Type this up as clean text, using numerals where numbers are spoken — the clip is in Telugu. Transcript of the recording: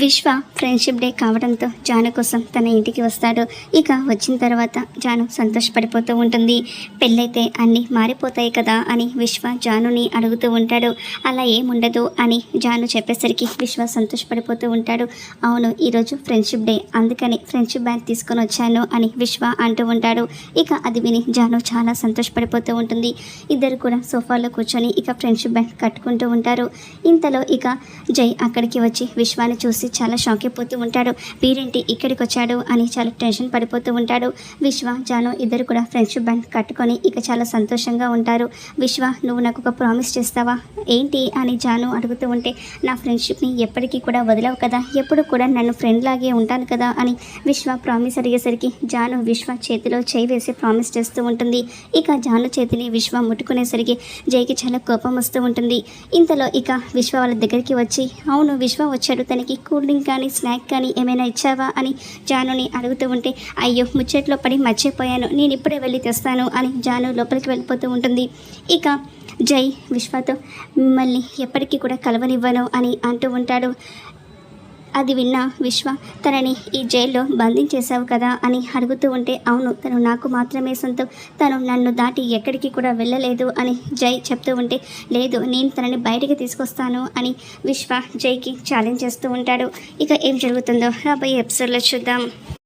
విశ్వ ఫ్రెండ్షిప్ డే కావడంతో జాను కోసం తన ఇంటికి వస్తాడు. ఇక వచ్చిన తర్వాత జాను సంతోషపడిపోతూ ఉంటుంది. పెళ్ళైతే అన్నీ మారిపోతాయి కదా అని విశ్వ జానుని అడుగుతూ ఉంటాడు. అలా ఏముండదు అని జాను చెప్పేసరికి విశ్వ సంతోషపడిపోతూ ఉంటాడు. అవును, ఈరోజు ఫ్రెండ్షిప్ డే, అందుకని ఫ్రెండ్షిప్ బ్యాండ్ తీసుకొని వచ్చాను అని విశ్వ అంటూ ఉంటాడు. ఇక అది విని జాను చాలా సంతోషపడిపోతూ ఉంటుంది. ఇద్దరు కూడా సోఫాలో కూర్చొని ఇక ఫ్రెండ్షిప్ బ్యాండ్ కట్టుకుంటూ ఉంటారు. ఇంతలో ఇక జై అక్కడికి వచ్చి విశ్వాన్ని చూసి చాలా షాక్ అయిపోతూ ఉంటాడు. వీరేంటి ఇక్కడికి వచ్చాడు అని చాలా టెన్షన్ పడిపోతూ ఉంటాడు. విశ్వ జాను ఇద్దరు కూడా ఫ్రెండ్షిప్ బ్యాండ్ కట్టుకొని ఇక చాలా సంతోషంగా ఉంటారు. విశ్వ, నువ్వు నాకు ఒక ప్రామిస్ చేస్తావా? ఏంటి అని జాను అడుగుతూ ఉంటే, నా ఫ్రెండ్షిప్ని ఎప్పటికీ కూడా వదలవు కదా, ఎప్పుడు కూడా నన్ను ఫ్రెండ్ లాగే ఉంటాను కదా అని విశ్వ ప్రామిస్ అడిగేసరికి జాను విశ్వ చేతిలో చేయి వేసి ప్రామిస్ చేస్తూ ఉంటుంది. ఇక జాను చేతిని విశ్వ ముట్టుకునేసరికి జైకి చాలా కోపం వస్తూ ఉంటుంది. ఇంతలో ఇక విశ్వ వాళ్ళ దగ్గరికి వచ్చి, అవును విశ్వ వచ్చాడు, తనకి కూల్ డ్రింక్ కానీ స్నాక్ కానీ ఏమైనా ఇచ్చావా అని జానుని అడుగుతూ ఉంటే, అయ్యో ముచ్చట్లో పడి మర్చిపోయాను, నేను ఇప్పుడే వెళ్ళి తెస్తాను అని జాను లోపలికి వెళ్ళిపోతూ ఉంటుంది. ఇక జై విశ్వతో, మిమ్మల్ని ఎప్పటికీ కూడా కలవనివ్వను అని అంటూ ఉంటాడు. అది విన్న విశ్వ, తనని ఈ జైల్లో బంధించేశావు కదా అని అడుగుతూ ఉంటే, అవును, తను నాకు మాత్రమే సొంతం, తను నన్ను దాటి ఎక్కడికి కూడా వెళ్ళలేదు అని జై చెప్తూ ఉంటే, లేదు, నేను తనని బయటికి తీసుకొస్తాను అని విశ్వ జైకి ఛాలెంజ్ చేస్తూ ఉంటాడు. ఇక ఏం జరుగుతుందో రాబోయే ఎపిసోడ్లో చూద్దాం.